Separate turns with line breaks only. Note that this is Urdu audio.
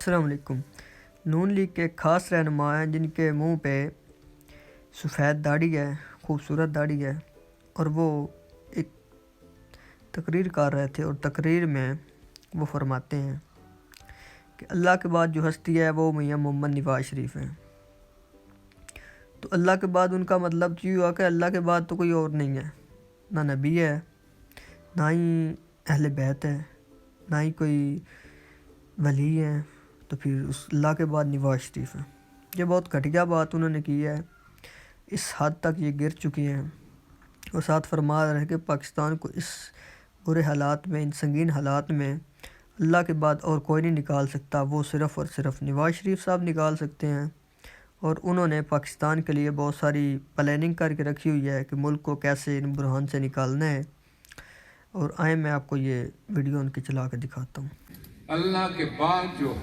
السلام علیکم۔ نون لیگ کے خاص رہنما ہیں جن کے منہ پہ سفید داڑھی ہے، خوبصورت داڑھی ہے، اور وہ ایک تقریر کر رہے تھے اور تقریر میں وہ فرماتے ہیں کہ اللہ کے بعد جو ہستی ہے وہ میاں محمد نواز شریف ہیں۔ تو اللہ کے بعد ان کا مطلب یہ ہوا کہ اللہ کے بعد تو کوئی اور نہیں ہے، نہ نبی ہے، نہ ہی اہل بیت ہے، نہ ہی کوئی ولی ہے، تو پھر اس اللہ کے بعد نواز شریف ہیں۔ یہ بہت گھٹیا بات انہوں نے کی ہے، اس حد تک یہ گر چکی ہیں، اور ساتھ فرما رہے کہ پاکستان کو اس برے حالات میں، ان سنگین حالات میں اللہ کے بعد اور کوئی نہیں نکال سکتا، وہ صرف اور صرف نواز شریف صاحب نکال سکتے ہیں۔ اور انہوں نے پاکستان کے لیے بہت ساری پلاننگ کر کے رکھی ہوئی ہے کہ ملک کو کیسے ان بحران سے نکالنا ہے، اور آئیں میں آپ کو یہ ویڈیو ان کی چلا کے دکھاتا ہوں۔
اللہ کے بعد جو